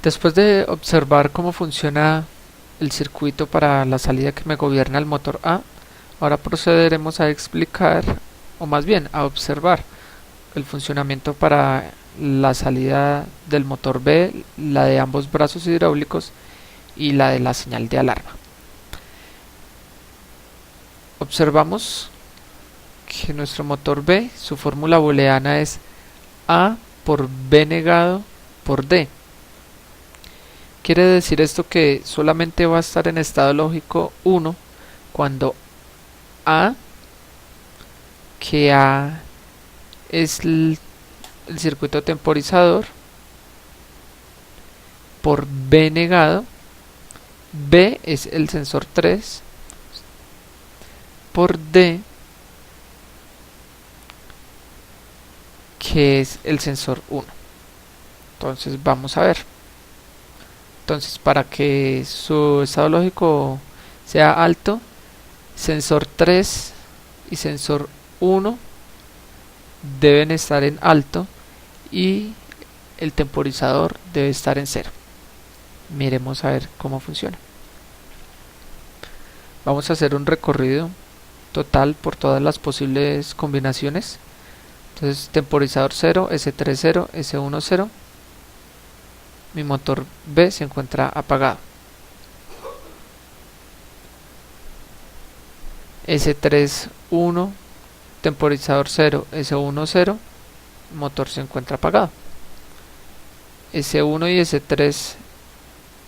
Después de observar cómo funciona el circuito para la salida que me gobierna el motor A, ahora procederemos a explicar, o más bien a observar, el funcionamiento para la salida del motor B, la de ambos brazos hidráulicos y la de la señal de alarma. Observamos que nuestro motor B, su fórmula booleana es A por B negado por D. Quiere decir esto que solamente va a estar en estado lógico 1 cuando A, que A es el circuito temporizador, por B negado, B es el sensor 3, por D, que es el sensor 1. Entonces vamos a ver. Entonces, para que su estado lógico sea alto, sensor 3 y sensor 1 deben estar en alto y el temporizador debe estar en 0. Miremos a ver cómo funciona. Vamos a hacer un recorrido total por todas las posibles combinaciones. Entonces, temporizador 0, S3 0, S1 0. Mi motor B se encuentra apagado. S3 1, temporizador 0, S1 0, motor se encuentra apagado. S1 y S3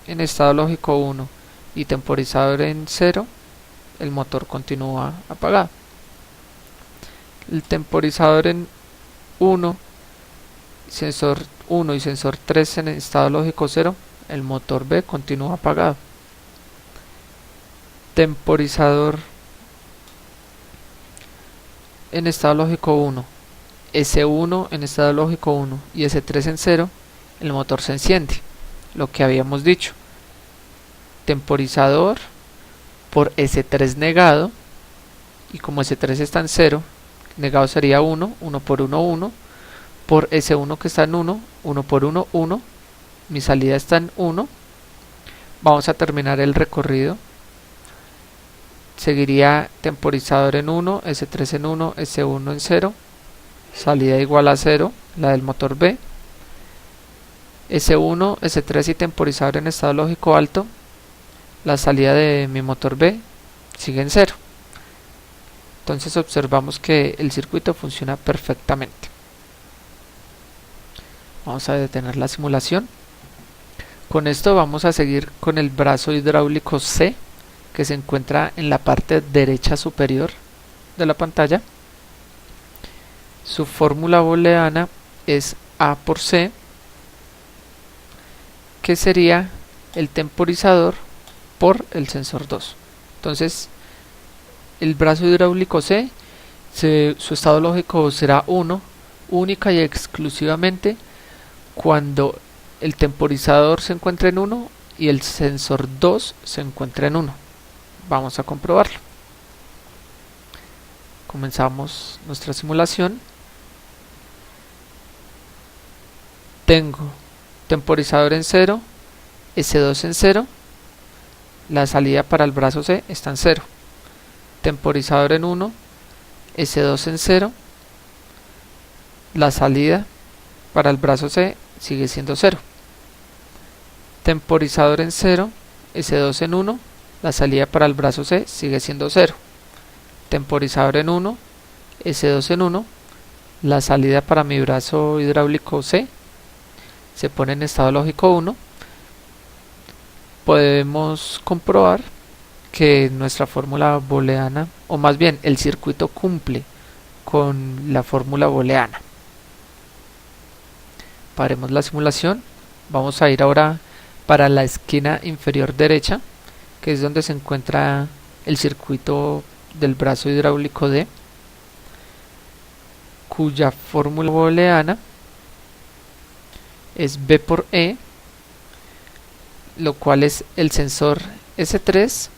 en estado lógico 1 y temporizador en 0, el motor continúa apagado. El temporizador en 1, sensor 1 y sensor 3 en estado lógico 0, el motor B continúa apagado. Temporizador en estado lógico 1, S1 en estado lógico 1 y S3 en 0, el motor se enciende, lo que habíamos dicho. Temporizador por S3 negado, y como S3 está en 0, negado sería 1, 1 por 1, 1, por S1 que está en 1, 1 por 1, 1, mi salida está en 1. Vamos a terminar el recorrido. Seguiría temporizador en 1, S3 en 1, S1 en 0, salida igual a 0, la del motor B. S1, S3 y temporizador en estado lógico alto, la salida de mi motor B sigue en 0. Entonces observamos que el circuito funciona perfectamente. Vamos a detener la simulación. Con esto vamos a seguir con el brazo hidráulico C, que se encuentra en la parte derecha superior de la pantalla. Su fórmula booleana es A por C, que sería el temporizador por el sensor 2. Entonces, el brazo hidráulico C, su estado lógico será 1, única y exclusivamente cuando el temporizador se encuentra en 1 y el sensor 2 se encuentra en 1. Vamos a comprobarlo. Comenzamos nuestra simulación. Tengo temporizador en 0, S2 en 0, la salida para el brazo C está en 0. Temporizador en 1, S2 en 0, la salida para el brazo C sigue siendo 0. Temporizador en 0, S2 en 1, la salida para el brazo C sigue siendo 0. Temporizador en 1, S2 en 1, la salida para mi brazo hidráulico C se pone en estado lógico 1. Podemos comprobar que nuestra fórmula booleana, o más bien el circuito cumple con la fórmula booleana. Paremos la simulación. Vamos a ir ahora para la esquina inferior derecha, que es donde se encuentra el circuito del brazo hidráulico D, cuya fórmula booleana es B por E, lo cual es el sensor S3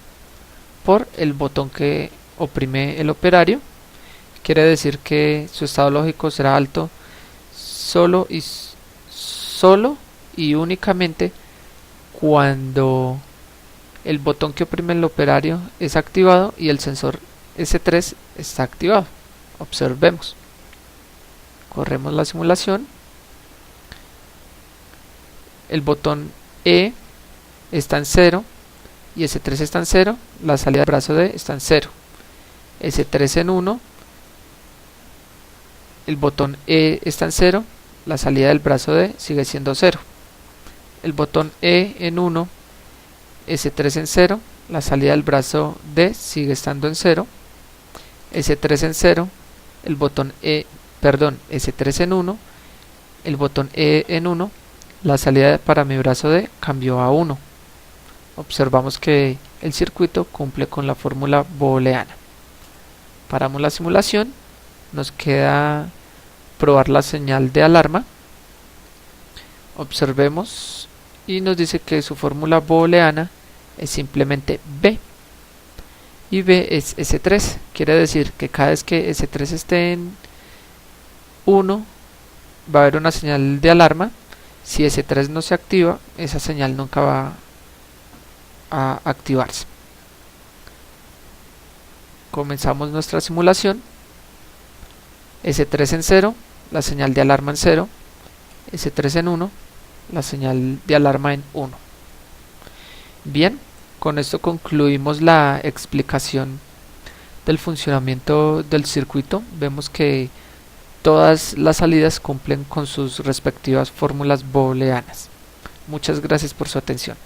por el botón que oprime el operario. Quiere decir que su estado lógico será alto solo y únicamente cuando el botón que oprime el operario es activado y el sensor S3 está activado. Observemos. Corremos la simulación. El botón E está en 0 y S3 está en 0. La salida del brazo D está en 0. S3 en 1. El botón E está en 0. La salida del brazo D sigue siendo 0. El botón E en 1. S3 en 0. La salida del brazo D sigue estando en 0. S3 en 0. El botón S3 en 1. El botón E en 1. La salida para mi brazo D cambió a 1. Observamos que el circuito cumple con la fórmula booleana. Paramos la simulación. Nos queda probar la señal de alarma. Observemos y nos dice que su fórmula booleana es simplemente B. Y B es S3. Quiere decir que cada vez que S3 esté en 1 va a haber una señal de alarma. Si S3 no se activa, esa señal nunca va a activarse. Comenzamos nuestra simulación. S3 en 0, la señal de alarma en 0. S3 en 1, la señal de alarma en 1. Bien, con esto concluimos la explicación del funcionamiento del circuito. Vemos que todas las salidas cumplen con sus respectivas fórmulas booleanas. Muchas gracias por su atención.